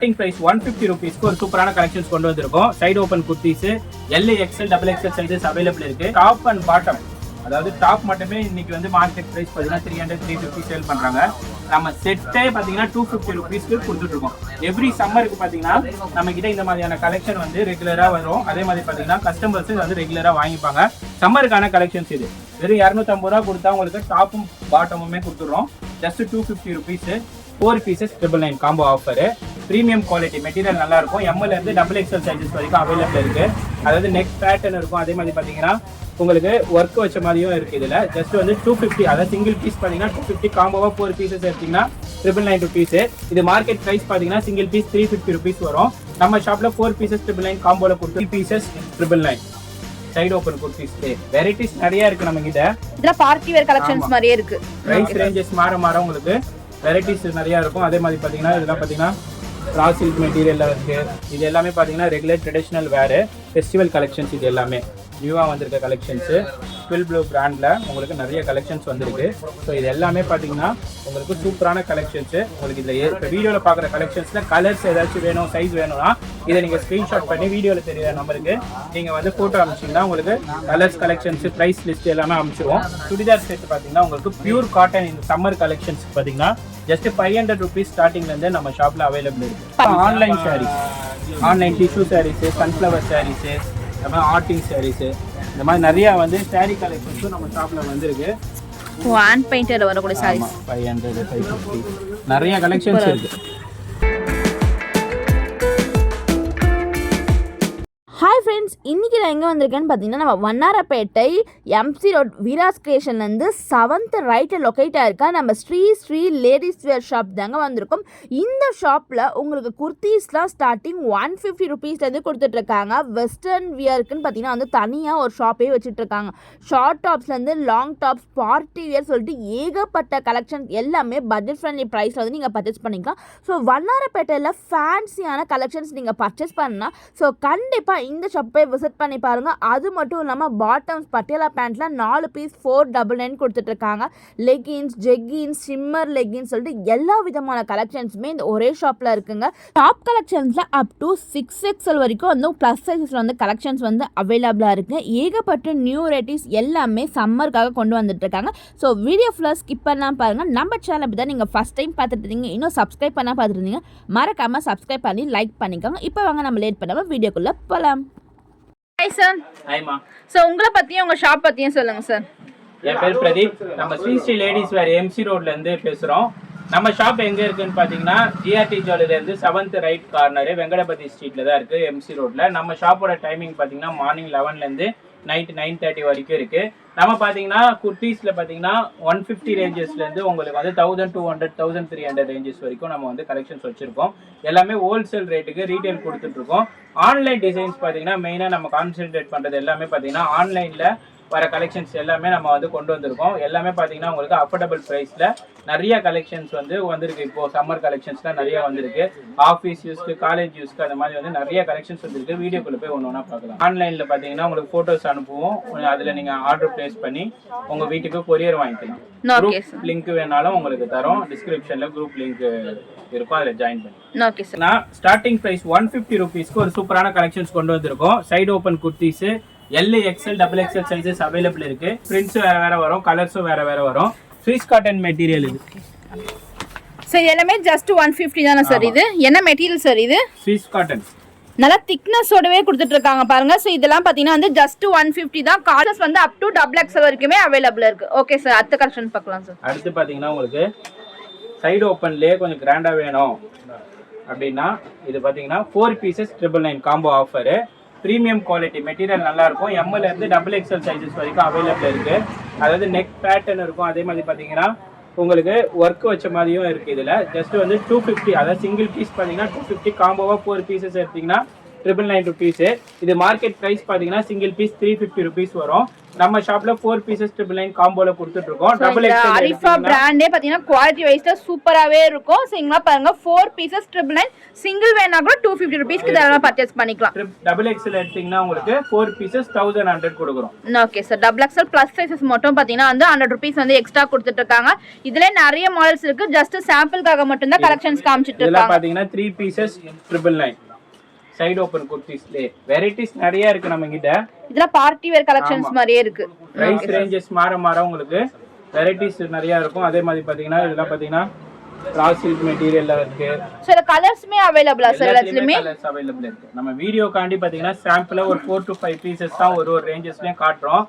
Starting price 150 ரூபீஸ்க்கு ஒரு சூப்பரான collections கொண்டு வந்திருக்கோம். Side open kurtis L XL double XL sizes available இருக்கு. டாப் அண்ட் பாட்டம், அதாவது டாப் மட்டுமே இன்னைக்கு வந்து மார்க்கெட் பிரைஸ் பார்த்தீங்கன்னா 300-350 சேல் பண்றாங்க. நம்ம செட்டே பார்த்தீங்கன்னா 250 ரூபீஸ்க்கு கொடுத்துட்டு இருக்கோம். எவ்ரி சம்மருக்கு பார்த்தீங்கன்னா நம்ம கிட்ட இந்த மாதிரியான கலெக்ஷன் வந்து ரெகுலரா வரும். அதே மாதிரி பார்த்தீங்கன்னா கஸ்டமர்ஸ் வந்து ரெகுலரா வாங்கிப்பாங்க. சம்மருக்கான கலெக்ஷன்ஸ் இது. வெறும் 250 ரூபா கொடுத்தா உங்களுக்கு டாப்பும் பாட்டமுமே கொடுத்துடுறோம். Just 250 rupees. 4 pieces 999 combo offer. Premium quality material நல்லா இருக்கும். எம்எல் இருந்து டபுள் எக்ஸ்எல் சைஸஸ் வரைக்கும் அவைலபிள் இருக்கு. அதாவது நெக் பேட்டர்ன் இருக்கும். அதே மாதிரி பார்த்தீங்கன்னா உங்களுக்கு ஒர்க் வச்ச மாதிரியும் இருக்கு. இதுல ஜஸ்ட் வந்து 250, அதாவது சிங்கிள் பீஸ் பார்த்தீங்கன்னா 250, காம்போவா 4 பீசஸ் எடுத்தீங்கன்னா 999 ருபீஸ். இது மார்க்கெட் பிரைஸ் பார்த்தீங்கன்னா சிங்கிள் பீஸ் 350 ருபீஸ் வரும். நம்ம ஷாப்ல 4 பீசஸ் 999 காம்போல கொடுத்து 3 pieces 999. Side open kurtis varieties நிறைய இருக்கு நம்ம கிட்ட. இதெல்லாம் பார்ட்டி வேர் கலெக்ஷன்ஸ் மாதிரியே இருக்கு. பிரைஸ் ரேஞ்சஸ் மாற உங்களுக்கு வெரைட்டிஸ் நிறைய இருக்கும். அதே மாதிரி பாத்தீங்கன்னா இதெல்லாம் பாத்தீங்கன்னா ரா சில்க் மெட்டீரியல்ல இருக்கு. இது எல்லாமே பாத்தீங்கன்னா regular traditional wear festival collections. இது எல்லாமே நியூவா வந்திருக்க கலெக்ஷன்ஸ். ட்வில் ப்ளூ பிராண்ட்ல உங்களுக்கு நிறைய கலெக்ஷன்ஸ் வந்திருக்கு. ஸோ இது எல்லாமே பாத்தீங்கன்னா உங்களுக்கு சூப்பரான கலெக்ஷன்ஸ். உங்களுக்கு இதுல வீடியோல பாக்குற கலெக்ஷன்ஸ்ல கலர்ஸ் ஏதாச்சும் வேணும், சைஸ் வேணும்னா இதை நீங்க ஸ்கிரீன்ஷாட் பண்ணி வீடியோல தெரியுற நம்பருக்கு நீங்க வந்து போட்டோ அனுப்பிச்சீங்கன்னா உங்களுக்கு கலர்ஸ், கலெக்ஷன்ஸ், பிரைஸ் லிஸ்ட் எல்லாமே அனுப்பிச்சிருவோம். சுடிதார் செட் பாத்தீங்கன்னா உங்களுக்கு பியூர் காட்டன் இந்த சம்மர் கலெக்ஷன்ஸ் பாத்தீங்கன்னா ஜஸ்ட் 500 ருபீஸ் ஸ்டார்டிங்ல இருந்து நம்ம ஷாப்ல அவைலபிள் இருக்கு. Online saris, online tissue sarees, sunflower sarees, இந்த மாதிரி ஆர்டிங் சாரீஸ், இந்த மாதிரி நிறைய வந்து சாரீ கலெக்ஷன்ஸும் நம்ம ஷாப்ல வந்திருக்கு. ஹேண்ட் பெயிண்டர்ல வரக்கூடிய சாரீஸ் 500, 550 நிறைய கலெக்ஷன்ஸ் இருக்கு. ஹாய் ஃப்ரெண்ட்ஸ், இன்றைக்கி நான் எங்கே வந்திருக்கேன்னு பார்த்தீங்கன்னா நம்ம Vannarapettai MC road Veeras கிரியேஷன்லேருந்து 7th ரைட்டில் லொக்கேட்டாக இருக்கா நம்ம ஸ்ரீ லேடிஸ் வேர் ஷாப் தாங்க வந்திருக்கோம். இந்த ஷாப்பில் உங்களுக்கு குர்த்திஸ்லாம் ஸ்டார்டிங் 150 ருபீஸ்லேருந்து கொடுத்துட்ருக்காங்க. வெஸ்டர்ன் வியருக்குன்னு பார்த்தீங்கன்னா வந்து தனியாக ஒரு ஷாப்பே வச்சுட்ருக்காங்க. ஷார்ட் டாப்ஸ்லேருந்து லாங் டாப்ஸ், பார்ட்டி வியர் சொல்லிட்டு ஏகப்பட்ட கலெக்ஷன் எல்லாமே பட்ஜெட் ஃப்ரெண்ட்லி ப்ரைஸில் வந்து நீங்கள் பர்ச்சேஸ் பண்ணிக்கலாம். ஸோ வண்ணாரப்பேட்டையில் ஃபேன்சியான கலெக்ஷன்ஸ் நீங்கள் பர்ச்சேஸ் பண்ணால் ஸோ கண்டிப்பாக இந்த ஷாப்பை விசிட் பண்ணி பாருங்கள். அது மட்டும் இல்லாமல் பாட்டம்ஸ் பட்டியாலா பேண்ட்டில் 4 பீஸ் 499 கொடுத்துட்ருக்காங்க. லெகின்ஸ், ஜெக்கின்ஸ், ஷிம்மர் லெகின்ஸ் சொல்லிட்டு எல்லா விதமான கலெக்ஷன்ஸுமே இந்த ஒரே ஷாப்பில் இருக்குங்க. டாப் கலெக்ஷன்ஸில் அப் டு 6XL வரைக்கும் வந்து ப்ளஸ் சைஸஸில் வந்து கலெக்ஷன்ஸ் வந்து அவைலபிளாக இருக்குது. ஏகப்பட்ட நியூ வெரைட்டிஸ் எல்லாமே சம்மருக்காக கொண்டு வந்துட்டுருக்காங்க. ஸோ வீடியோ ஃபுல்லாக ஸ்கிப் பண்ணலாம் பாருங்கள். நம்ம சேனல் அப்படி தான் நீங்கள் ஃபஸ்ட் டைம் பார்த்துட்டு இருந்தீங்க, இன்னும் சப்ஸ்கிரைப் பண்ணால் பார்த்துருந்தீங்க, மறக்காமல் சப்ஸ்கிரைப் பண்ணி லைக் பண்ணிக்கோங்க. இப்போ வாங்க நம்ம லேட் பண்ணாமல் வீடியோக்குள்ளே போகலாம். Hi sir. ஹாய்மா. ஸோ உங்களை பற்றியும் உங்கள் ஷாப் பற்றியும் சொல்லுங்கள் சார். என் பேர் பிரதீப். நம்ம ஸ்ரீ லேடிஸ் வேர் எம்சி ரோட்ல இருந்து பேசுகிறோம். நம்ம ஷாப் எங்கே இருக்குன்னு பார்த்தீங்கன்னா ஜிஆர்டி ஜுவல்லரிலேருந்து 7th ரைட் கார்னர் வெங்கடபதி ஸ்ட்ரீட்டில் தான் இருக்குது, எம்சி ரோட்டில். நம்ம ஷாப்போட டைமிங் பார்த்தீங்கன்னா மார்னிங் 11லேருந்து நைட் 9:30 வரைக்கும் இருக்குது. நம்ம பார்த்தீங்கன்னா குர்த்திஸில் பார்த்தீங்கன்னா 150 ரேஞ்சஸ்லேருந்து உங்களுக்கு வந்து 1200, 1300 ரேஞ்சஸ் வரைக்கும் நம்ம வந்து கலெக்ஷன்ஸ் வச்சுருக்கோம். எல்லாமே ஹோல்சேல் ரேட்டுக்கு ரீட்டைல் கொடுத்துட்ருக்கோம். ஆன்லைன் டிசைன்ஸ் பார்த்தீங்கன்னா மெயினாக நம்ம கான்சென்ட்ரேட் பண்ணுறது எல்லாமே பார்த்தீங்கன்னா ஆன்லைனில் வர கலெக்ஷன்ஸ் எல்லாமே நம்ம வந்து கொண்டு வந்திருக்கோம். எல்லாமே பார்த்தீங்கன்னா உங்களுக்கு அஃபோர்டபுள் ப்ரைஸில் நிறைய கலெக்ஷன்ஸ் வந்து வந்திருக்கு. இப்போது சம்மர் கலெக்ஷன்ஸ்லாம் நிறைய வந்திருக்கு. ஆஃபீஸ் யூஸ்க்கு, காலேஜ் யூஸ்க்கு அந்த மாதிரி வந்து நிறைய கலெக்ஷன்ஸ் வந்துருக்கு. வீடியோக்குள்ளே போய் ஒன்று ஒன்றா பார்க்கலாம். ஆன்லைனில் பார்த்தீங்கன்னா உங்களுக்கு ஃபோட்டோஸ் அனுப்புவோம். அதில் நீங்கள் ஆர்டர் ப்ளேஸ் பண்ணி உங்கள் வீட்டுக்கு கொரியர் வாங்கிக்கலாம். குரூப் லிங்க் வேணாலும் உங்களுக்கு தரோம். டிஸ்கிரிப்ஷனில் குரூப் லிங்க் இருக்கும், அதில் ஜாயின் பண்ணி. நான் ஸ்டார்டிங் ப்ரைஸ் 150 ருபீஸ்க்கு ஒரு சூப்பரான கலெக்ஷன்ஸ் கொண்டு வந்திருக்கோம். Side open kurtis L XL double XL sizes available இருக்கு. பிரிண்ட்ஸ் வேற வரும், கலர்ஸும் வேற வரும். ஸ்விஸ் காட்டன் மெட்டீரியல் இது. சார் எல்லாமே ஜஸ்ட் 150 தானே சார்? இது என்ன மெட்டீரியல் சார்? இது ஸ்விஸ் காட்டன். நல்லா திக்னஸோடவே கொடுத்துட்டு இருக்காங்க பாருங்க. ஸோ இதெல்லாம் பார்த்தீங்கன்னா வந்து ஜஸ்ட் 150 தான். காலர்ஸ் வந்து அப் டு XXL வரைக்குமே அவைலபிள் இருக்கு. ஓகே சார், அடுத்த கலெக்ஷன் பார்க்கலாம் சார். அடுத்து பார்த்தீங்கன்னா உங்களுக்கு சைடு ஓப்பன்லேயே கொஞ்சம் கிராண்டாக வேணும் அப்படின்னா இது பார்த்தீங்கன்னா 4 pieces 999 combo offer. Premium quality material நல்லா இருக்கும். எம்எல் இருந்து டபுள் எக்ஸ்எல் சைஸஸ் வரைக்கும் அவைலபிள் இருக்கு. அதாவது நெக் பேட்டர்ன் இருக்கும். அதே மாதிரி பார்த்தீங்கன்னா உங்களுக்கு ஒர்க் வச்ச மாதிரியும் இருக்கு. இதில் ஜஸ்ட் வந்து 250, அதாவது சிங்கிள் பீஸ் பார்த்தீங்கன்னா 250, காம்போவா 4 பீசஸ் எடுத்தீங்கன்னா 999 rupees. இது மார்க்கெட் பிரைஸ் பாத்தீங்கன்னா சிங்கிள் பீஸ் 350 rupees வரும். நம்ம ஷாப்ல 4 pieces 999 காம்போல கொடுத்துட்டு இருக்கோம். டபுள் எக்ஸ்எல் அரிஃபா பிராண்டே பாத்தீங்கன்னா குவாலிட்டி வைஸ்ல சூப்பராவே இருக்கும். சோ இங்க பாருங்க 4 pieces 999 சிங்கிள் வேணா கூட 250 rupeesக்கு தாராளமா பர்ச்சேஸ் பண்ணிக்கலாம். டபுள் எக்ஸ்எல் எடுத்தீங்கன்னா உங்களுக்கு 4 pieces 1100 கொடுக்குறோம். Okay sir. Double XL plus sizes மட்டும் பாத்தீங்கன்னா வந்து 100 rupees வந்து எக்ஸ்ட்ரா கொடுத்துட்டு இருக்காங்க. இதுல நிறைய மாடல்ஸ் இருக்கு. ஜஸ்ட் சாம்பிளுக்காக மட்டும் தான் கலெக்ஷன்ஸ் காமிச்சிட்டு இருக்காங்க. இதெல்லாம் பாத்தீங்கன்னா 3 pieces 999 சைடு ஓபன் குர்தீஸ்ல வெரைட்டிஸ் நிறைய இருக்கு நம்ம கிட்ட. இதெல்லாம் பார்ட்டி வேர் கலெக்ஷன்ஸ் மாதிரியே இருக்கு. பிரைஸ் ரேஞ்சஸ் மாற உங்களுக்கு வெரைட்டிஸ் நிறைய இருக்கும். அதே மாதிரி பாத்தீங்கன்னா இதெல்லாம் பாத்தீங்கன்னா கிளாஸ் சில்க் மெட்டீரியல்ல இருக்கு. சோ இந்த கலர்ஸ்மே அவேலபிளா சார்? எல்லாத்துலயுமே கலர்ஸ் அவேலபிள் இருக்கு. நம்ம வீடியோ காண்டி பாத்தீங்கன்னா சாம்பிளா ஒரு 4 to 5 pieces தான் ஒரு ரேஞ்சஸ்லயும் காட்றோம்.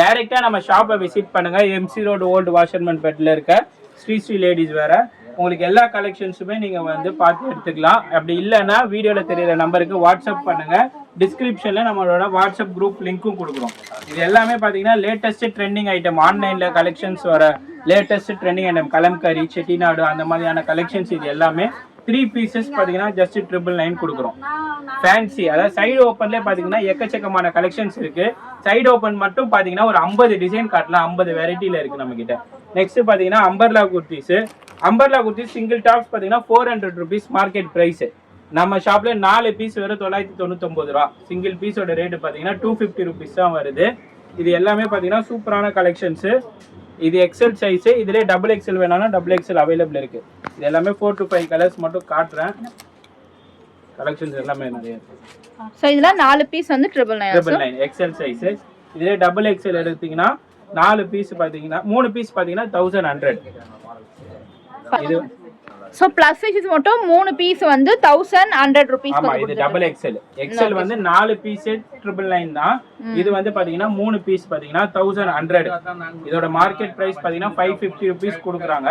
டைரக்டா நம்ம ஷாப்பை விசிட் பண்ணுங்க. எம்சி ரோட் ஓல்ட் வாஷர்மன் பெட்ல இருக்க ஸ்ரீ லேடிஸ் வேற உங்களுக்கு எல்லா கலெக்ஷன்ஸுமே நீங்க வந்து பார்த்து எடுத்துக்கலாம். அப்படி இல்லைன்னா வீடியோல தெரியுற நம்பருக்கு வாட்ஸ்அப் பண்ணுங்க. டிஸ்கிரிப்ஷன்ல நம்மளோட வாட்ஸ்அப் குரூப் லிங்க்கும் கொடுக்குறோம். இது எல்லாமே பாத்தீங்கன்னா லேட்டஸ்ட் ட்ரெண்டிங் ஐட்டம். ஆன்லைன்ல கலெக்ஷன்ஸ் வர latest trending item kalamkari Chettinad அந்த மாதிரியான கலெக்ஷன்ஸ். இது எல்லாமே 3 pieces பாத்தீங்கன்னா ஜஸ்ட் 999 கொடுக்குறோம். ஃபேன்சி அதாவது சைடு ஓப்பன்ல பாத்தீங்கன்னா எக்கச்சக்கமான கலெக்ஷன்ஸ் இருக்கு. சைடு ஓப்பன் மட்டும் பாத்தீங்கன்னா ஒரு 50 டிசைன் காட்டலாம். 50 வெரைட்டில இருக்கு நம்ம கிட்ட. நெக்ஸ்ட் பாத்தீங்கன்னா umbrella kurtis. Umbrella kurtis single tops பாத்தீங்கன்னா 400 rupees மார்க்கெட் பிரைஸ். நம்ம ஷாப்ல 4 பீஸ் வெறும் 999 ரூபா. சிங்கிள் பீஸோட ரேட் பாத்தீங்கன்னா 250 rupees தான் வருது. இது எல்லாமே பாத்தீங்கன்னா சூப்பரான கலெக்ஷன்ஸ். இது எக்ஸல் சைஸ். இதுல டபுள் எக்ஸல் வேணாலும் டபுள் எக்ஸல் அவைலபிள் இருக்கு. இது எல்லாமே 4 to 5 கலர்ஸ் மட்டும் காட்டுறேன். கலெக்ஷன்ஸ் எல்லாமே நிறைய இருக்கு. சோ இதுல 4 பீஸ் வந்து 999 எக்ஸல் சைஸ். இதுல டபுள் எக்ஸல் எடுத்தீங்கன்னா 4 பீஸ் பாத்தீங்கன்னா 3 பீஸ் பாத்தீங்கன்னா 1100. இது சோ பிளஸ் சைஸ் மட்டும் 3 பீஸ் வந்து 1100 rupees. ஆமா இது டபுள் எக்ஸல். எக்ஸல் வந்து 4 பீஸ் 999 தான். இது வந்து பாத்தீங்கன்னா 3 பீஸ் பாத்தீங்கன்னா 1100. இதோட மார்க்கெட் பிரைஸ் பாத்தீங்கன்னா 550 rupees கொடுக்குறாங்க.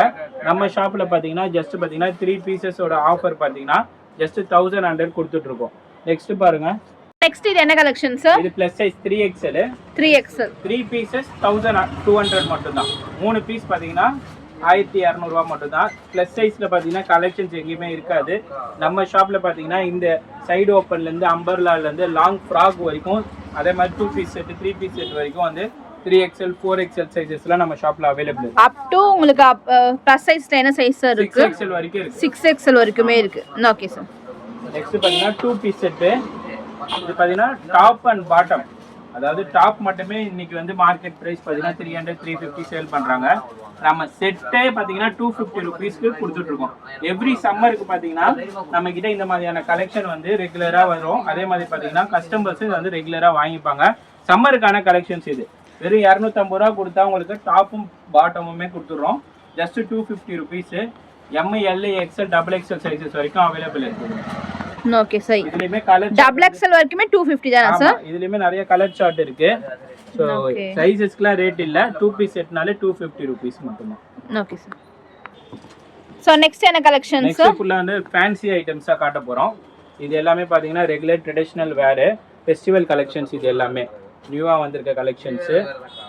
நம்ம ஷாப்ல பாத்தீங்கன்னா ஜஸ்ட் பாத்தீங்கன்னா 3 பீசஸோட ஆஃபர் பாத்தீங்கன்னா ஜஸ்ட் 1100 கொடுத்துட்டு இருக்கோம். நெக்ஸ்ட் பாருங்க. நெக்ஸ்ட் இது என்ன கலெக்ஷன் சார்? இது பிளஸ் சைஸ் 3XL. 3 pieces 1200 மட்டும் தான். 3 பீஸ் பாத்தீங்கன்னா 1200 ரூபா மட்டும் தான். பிளஸ் சைஸ்ல பாத்தீங்கன்னா கலெக்ஷன்ஸ் எங்கேயுமே இருக்காது. நம்ம ஷாப்ல பாத்தீங்கன்னா இந்த சைடு ஓப்பன்ல இருந்து அம்பர்லால இருந்து லாங் ஃப்ராக் வரைக்கும் அதே மாதிரி 2 பீஸ் செட் 3 பீஸ் செட் வரைக்கும் வந்து 3XL 4XL சைஸஸ்லாம் நம்ம ஷாப்ல அவைலபிள் இருக்கு. அப் டு உங்களுக்கு பிளஸ் சைஸ்ல என்ன சைஸ் இருக்கு? 6XL வரைக்கும் இருக்கு. 6XL வரைக்குமே இருக்கு. Okay sir. நெக்ஸ்ட் பாத்தீங்கன்னா 2 பீஸ் செட். இது பாத்தீங்கன்னா டாப் அண்ட் பாட்டம். அதாவது டாப் மட்டுமே இன்னைக்கு வந்து மார்க்கெட் பிரைஸ் பாத்தீங்கன்னா 300 350 சேல் பண்றாங்க. நம்ம செட்டே பாத்தீங்கன்னா 250 rupeesக்கு கொடுத்துட்டு இருக்கோம். எவ்ரி சம்மருக்கு பாத்தீங்கன்னா நம்ம கிட்ட இந்த மாதிரியான கலெக்ஷன் வந்து ரெகுலரா வரும். அதே மாதிரி பாத்தீங்கன்னா கஸ்டமர்ஸ் இது வந்து ரெகுலரா வாங்கிப்பாங்க. சம்மருக்கான கலெக்ஷன்ஸ் இது வெறும் 250 ரூபா கொடுத்தா உங்களுக்கு டாப்பும் பாட்டமுமே கொடுத்துடுறோம். Just 250 rupees. ML XL double XL sizes வரைக்கும் அவைலபிள் இருக்கு. Okay sir. இதுலயுமே கலர் டபுள் எக்ஸ்எல் வரைக்குமே 250 தானா சார்? இதுலயுமே நிறைய கலர் சார்ட் இருக்கு. சோ சைஸஸ்க்குலாம் ரேட் இல்ல. 2 பீஸ் செட்னாலே 250 rupees மட்டும் தான். Okay sir. சோ நெக்ஸ்ட் என்ன கலெக்ஷன் சார்? நெக்ஸ்ட் ஃபுல்லா வந்து ஃபேன்சி ஐட்டம்ஸா காட்ட போறோம். இது எல்லாமே பாத்தீங்கன்னா regular traditional wear festival collections. இது எல்லாமே நியூவா வந்திருக்க கலெக்ஷன்ஸ்.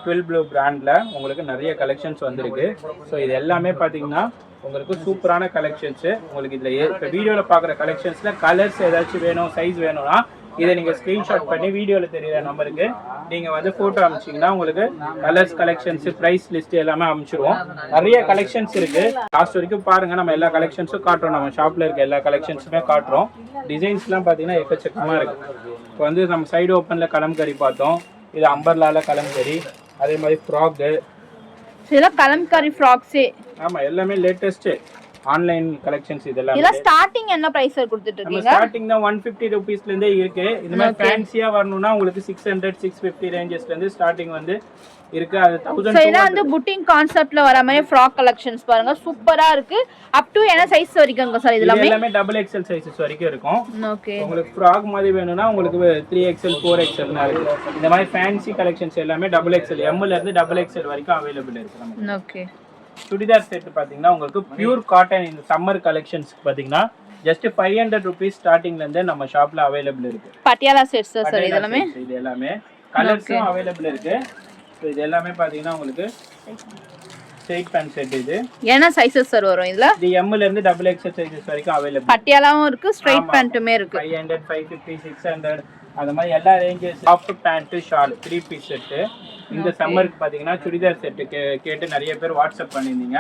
12 Blue பிராண்ட்ல உங்களுக்கு நிறைய கலெக்ஷன்ஸ் வந்திருக்கு. ஸோ இது எல்லாமே பாத்தீங்கன்னா உங்களுக்கு சூப்பரான கலெக்ஷன்ஸ். உங்களுக்கு இதுல இப்போ வீடியோல பாக்குற கலெக்ஷன்ஸ்ல கலர்ஸ் ஏதாச்சும் வேணும் சைஸ் வேணும்னா இதை நீங்க ஸ்கிரீன்ஷாட் பண்ணி வீடியோல தெரியுற நம்பருக்கு நீங்க வந்து போட்டோ அனுப்பிச்சீங்கன்னா உங்களுக்கு கலர்ஸ் கலெக்ஷன்ஸ் பிரைஸ் லிஸ்ட் எல்லாமே அனுப்பிச்சிருவோம். நிறைய கலெக்ஷன்ஸ் இருக்கு. லாஸ்ட் வரைக்கும் பாருங்க. நம்ம எல்லா கலெக்ஷன்ஸும் காட்டுறோம். நம்ம ஷாப்ல இருக்க எல்லா கலெக்ஷன்ஸுமே காட்டுறோம். டிசைன்ஸ் எல்லாம் பாத்தீங்கன்னா எக்கச்சக்கமா இருக்கு. இப்போ வந்து நம்ம சைடு ஓப்பன்ல கலம்கரி பார்த்தோம். இது அம்பர்லால கலம்கரி. அதே மாதிரி ஃப்ராக். இதெல்லாம் கலம்கரி ஃப்ராக்ஸே. ஆமா எல்லாமே லேட்டஸ்ட் ஆன்லைன் கலெக்ஷன்ஸ். இதெல்லாம் இதெல்லாம் ஸ்டார்டிங் என்ன பிரைஸ் கொடுத்துட்டு இருக்கீங்க? ஸ்டார்டிங் தான் 150 rupeesல இருந்தே இருக்கு. இந்த மாதிரி ஃபேன்சியா வரணும்னா உங்களுக்கு 600 650 ரேஞ்சஸ்ல இருந்து ஸ்டார்டிங் வந்து இருக்கு. அது 1000. இதெல்லாம் வந்து புட்டிங் கான்செப்ட்ல வர மாதிரி ஃப்ராக் கலெக்ஷன்ஸ் பாருங்க சூப்பரா இருக்கு. அப் டு என்ன சைஸ் வரைக்கும் சார்? இதெல்லாம் எல்லாமே டபுள் எக்ஸ்எல் சைஸஸ் வரைக்கும் இருக்கும். ஓகே. உங்களுக்கு ஃப்ராக் மாதிரி வேணும்னா உங்களுக்கு 3XL 4XL இருக்கு. இந்த மாதிரி ஃபேன்சி கலெக்ஷன்ஸ் எல்லாமே டபுள் எக்ஸ்எல் M ல இருந்து டபுள் எக்ஸ்எல் வரைக்கும் அவைலபிள் இருக்கு நமக்கு. ஓகே. சுடிதார் செட் பாத்தீங்கன்னா உங்களுக்கு பியூர் காட்டன் இந்த சம்மர் கலெக்ஷன்ஸ் பாத்தீங்கன்னா ஜஸ்ட் 500 rupees ஸ்டார்டிங்ல இருந்தே நம்ம ஷாப்ல அவைலபிள் இருக்கு. பட்டியாலா செட்ஸ் சார் இதெல்லாம். இது எல்லாமே கலர்ஸும் அவைலபிள் இருக்கு. ஸோ இது எல்லாமே பாத்தீங்கன்னா உங்களுக்கு ஸ்ட்ரைட் பேண்ட் செட் இது. என்ன சைஸஸ் சார் வரும் இதுல? இது M ல இருந்து டபுள் XL சைஸஸ் வரைக்கும் அவேலபிள். பட்டியாலாவும் இருக்கு, ஸ்ட்ரைட் பேண்ட்டுமே இருக்கு. 500, 550, 600 அந்த மாதிரி எல்லா ranges. Top pant shawl 3 piece set. இந்த சம்மருக்கு பாத்தீங்கன்னா சுடிதார் செட் கேட்டு நிறைய பேர் வாட்ஸ்அப் பண்ணியிருந்தீங்க.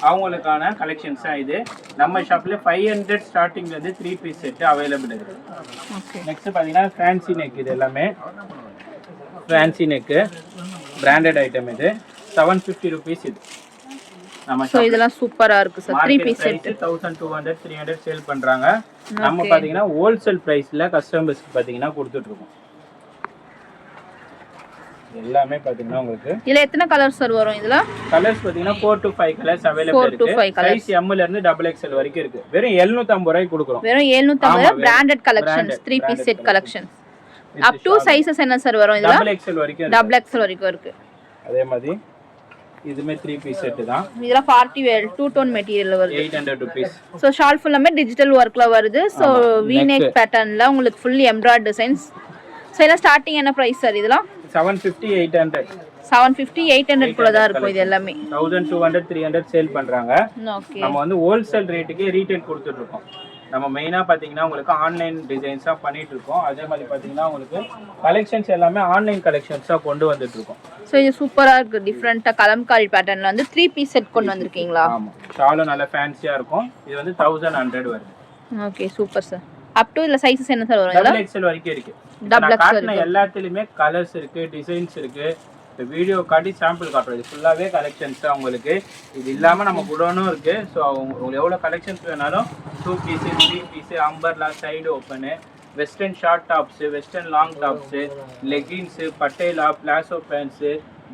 அவங்களுக்கான கலெக்ஷன்ஸ் தான் இது. நம்ம ஷாப்ல 500 ஸ்டார்டிங்ல இருந்து 3 பீஸ் செட் அவைலபிள் இருக்கு. நெக்ஸ்ட் பாத்தீங்கன்னா ஃபேன்சி நெக். இது எல்லாமே ஃபேன்சி நெக் பிராண்டட் ஐட்டம். இது 750 rupees. இது நம்ம சோ இதெல்லாம் சூப்பரா இருக்கு சார். 3 பீஸ் செட் 1200 300 சேல் பண்றாங்க. நம்ம பாத்தீங்கன்னா ஹோல்சேல் பிரைஸ்ல கஸ்டமர்ஸ்க்கு பாத்தீங்கன்னா கொடுத்துட்டு இருக்கோம். எல்லாமே பாத்தீங்கன்னா உங்களுக்கு இதுல எத்தனை கலர்ஸ் சார் வரும்? இதுல கலர்ஸ் பாத்தீங்கன்னா 4 to 5 கலர்ஸ் அவேலபிள் இருக்கு. சைஸ் M ல இருந்து டபுள் XL வரைக்கும் இருக்கு. வெறும் 750 ரூபாய்க்கு கொடுக்குறோம். வெறும் 750 branded collections 3 piece set collections. Up to sizes என்ன சார் வரும் இதுல? டபுள் XL வரைக்கும் இருக்கு. டபுள் XL வரைக்கும் இருக்கு. அதே மாதிரி இதுமே 3 பீஸ் செட் தான். இதெல்லாம் பார்ட்டி வேர் 2 டோன் மெட்டீரியல் வருது. 800 rupees. சோ ஷால் ஃபுல்லாமே டிஜிட்டல் வர்க்ல வருது. சோ V-neck பேட்டர்ன்ல உங்களுக்கு ஃபுல்லி எம்ப்ராய்டரி டிசைன்ஸ். சோ இதெல்லாம் ஸ்டார்டிங் என்ன பிரைஸ் சார் இதெல்லாம்? 750 800. 750 800 குள்ள தான் இருக்கும் இது எல்லாமே. 1200 300 சேல் பண்றாங்க. ஓகே. நம்ம வந்து ஹோல்சேல் ரேட்டுக்கு ரீட்டைல் கொடுத்துட்டு இருக்கோம். நம்ம மெயினா பாத்தீங்கன்னா உங்களுக்கு ஆன்லைன் டிசைன்ஸா பண்ணிட்டு இருக்கோம். அதே மாதிரி பாத்தீங்கன்னா உங்களுக்கு கலெக்ஷன்ஸ் எல்லாமே ஆன்லைன் கலெக்ஷன்ஸா கொண்டு வந்துட்டு இருக்கோம். சோ இது சூப்பரா இருக்கு. டிஃபரண்டா கலம்காரி பேட்டர்ன்ல வந்து 3 பீஸ் செட் கொண்டு வந்திருக்கீங்களா? ஆமா. ஷாலும் நல்ல ஃபேன்சியா இருக்கும். இது வந்து 1100 வருது. Okay super sir. Up to இல்ல சைஸஸ் என்ன சார் வரும்? டபுள் XL வரைக்கும் இருக்கு. டபுள் XL எல்லாத்துலயுமே கலர்ஸ் இருக்கு, டிசைன்ஸ் இருக்கு. இந்த வீடியோ காட்டி சாம்பிள் காட்டுறது ஃபுல்லாவே கலெக்ஷன்ஸ் தான் உங்களுக்கு. இது இல்லாம நம்ம குடோனும் இருக்கு. ஸோ உங்களுக்கு எவ்வளவு கலெக்ஷன்ஸ் வேணாலும் 2 piece 3 piece umbrella side open, western short tops, western long tops, leggings, Patiala, palazzo pants,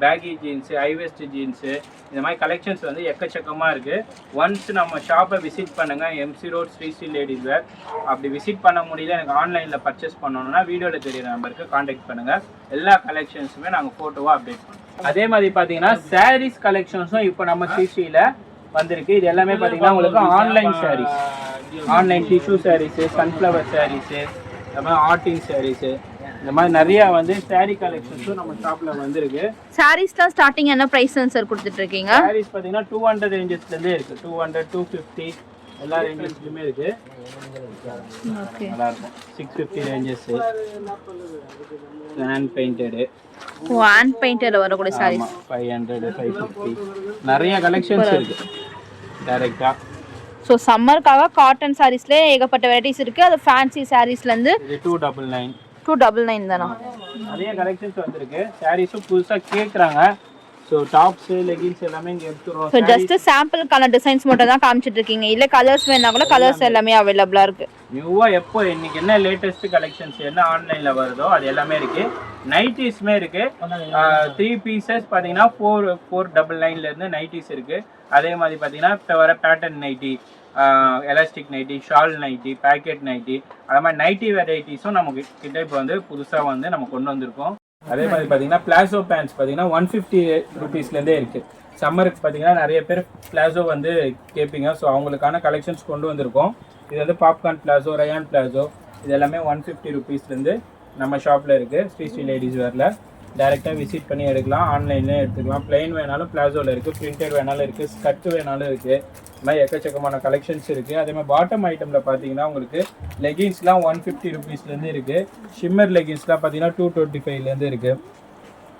baggy jeans, high waist jeans, இந்த மாதிரி கலெக்ஷன்ஸ் வந்து எக்கச்சக்கமாக இருக்குது. ஒன்ஸ் நம்ம ஷாப்பை விசிட் பண்ணுங்கள். MC road Sri Sri ladies wear. அப்படி விசிட் பண்ண முடியல, எனக்கு ஆன்லைனில் பர்ச்சேஸ் பண்ணணும்னா வீடியோவில் தெரியுற நம்பருக்கு காண்டாக்ட் பண்ணுங்கள். எல்லா கலெக்ஷன்ஸுமே நாங்கள் ஃபோட்டோவாக அப்டேட் பண்ணுவோம். அதே மாதிரி பார்த்தீங்கன்னா சாரீஸ் கலெக்ஷன்ஸும் இப்போ நம்ம ஸ்ரீஸ்ரீயில் வந்திருக்கு. இது எல்லாமே பார்த்தீங்கன்னா உங்களுக்கு online saris, online tissue saris, sunflower saris, இந்த மாதிரி ஆர்டின் சாரீஸு, இந்த மாதிரி நிறைய வந்து சாரி கலெக்ஷன்ஸும் நம்ம ஷாப்ல வந்திருக்கு. சாரீஸ்லாம் ஸ்டார்டிங் என்ன பிரைஸ் சார் கொடுத்துட்டு இருக்கீங்க? சாரீஸ் பாத்தீங்கன்னா 200 ரேஞ்சஸ்ல இருந்தே இருக்கு. 200 250 எல்லா ரேஞ்சஸ்லயுமே இருக்கு. ஓகே நல்லா இருக்கும். 650 ரேஞ்சஸ் ஹேண்ட் பெயிண்டட். ஓ ஹேண்ட் பெயிண்டட்ல வரக்கூடிய சாரீஸ் 500 550 நிறைய கலெக்ஷன்ஸ் இருக்கு டைரக்ட்டா. ஸோ சம்மருக்காக காட்டன் சாரீஸ்ல ஏகப்பட்ட வெரைட்டிஸ் இருக்கு. அது ஃபேன்சி சாரீஸ்ல இருந்து 299 299 தானா? நிறைய கலெக்ஷன்ஸ் வந்திருக்கு. சாரீஸும் புதுசா கேக்குறாங்க. ஸோ டாப்ஸ் லெகின்ஸ் எல்லாமே இங்கே எடுத்துருவோம். ஸோ ஜஸ்ட் சாம்பிளுக்கான டிசைன்ஸ் மட்டும் தான் காமிச்சிட்டு இருக்கீங்க. இல்லை கலர்ஸ் வேணா கூட கலர்ஸ் எல்லாமே அவைலபிளாக இருக்கு. நியூவாக எப்போ இன்னைக்கு என்ன லேட்டஸ்ட் கலெக்ஷன்ஸ் என்ன ஆன்லைனில் வருதோ அது எல்லாமே இருக்கு. நைட்டிஸுமே இருக்கு. 3 பீசஸ் பார்த்தீங்கன்னா 499 நைட்டிஸ் இருக்கு. அதே மாதிரி பார்த்தீங்கன்னா இப்போ வர pattern nighty, elastic nighty, shawl nighty, packet nighty, அது மாதிரி நைட்டி வெரைட்டிஸும் நம்ம கிட்ட இப்போ வந்து புதுசாக வந்து நம்ம கொண்டு வந்திருக்கோம். அதே மாதிரி பார்த்தீங்கன்னா பிளாசோ பேண்ட்ஸ் பார்த்தீங்கன்னா 150 rupeesலேருந்தே இருக்குது. சம்மருக்கு பார்த்தீங்கன்னா நிறைய பேர் பிளாசோ வந்து கேட்பீங்க. ஸோ அவங்களுக்கான கலெக்ஷன்ஸ் கொண்டு வந்திருக்கோம். இது வந்து பாப்கார்ன் பிளாசோ, ரயான் பிளாசோ, இது எல்லாமே 150 rupeesலேருந்து நம்ம ஷாப்பில் இருக்குது. ஸ்ரீ ஸ்ரீ லேடிஸ் வேரில் டேரெக்டாக விசிட் பண்ணி எடுக்கலாம். ஆன்லைன்லேயே எடுத்துக்கலாம். பிளெயின் வேணாலும் பிளாசோவில் இருக்குது, பிரிண்டட் வேணாலும் இருக்குது, ஸ்கர்ட் வேணாலும் இருக்குது. இந்த மாதிரி எக்கச்சக்கமான கலெக்ஷன்ஸ் இருக்குது. அதே மாதிரி பாட்டம் ஐட்டமில் பார்த்தீங்கன்னா உங்களுக்கு லெகின்ஸ்லாம் 150 rupeesலேருந்து இருக்குது. ஷிம்மர் லெகின்ஸ்லாம் பார்த்தீங்கன்னா 225லேருந்து இருக்குது.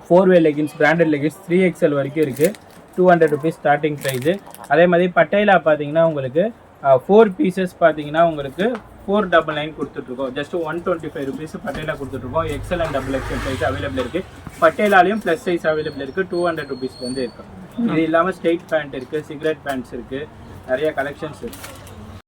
4-way leggings, branded leggings 3XL வரைக்கும் இருக்குது. 200 rupees ஸ்டார்டிங் ப்ரைஸு. அதே மாதிரி பட்டேலா பார்த்தீங்கன்னா உங்களுக்கு 4 pieces பார்த்தீங்கன்னா உங்களுக்கு 499 கொடுத்துட்ருக்கோம். ஜஸ்ட் 125 rupees பட்டேலா கொடுத்துட்ருக்கோம். XL and XXL size available இருக்குது. பட்டேலாலையும் ப்ளஸ் சைஸ் அவைலபிள் இருக்குது. 200 rupeesலேருந்து இருக்குது. இது இல்லாமல் ஸ்ட்ரெயிட் பேண்ட் இருக்குது, சிகரெட் பேண்ட்ஸ் இருக்குது, நிறைய கலெக்ஷன்ஸ் இருக்குது.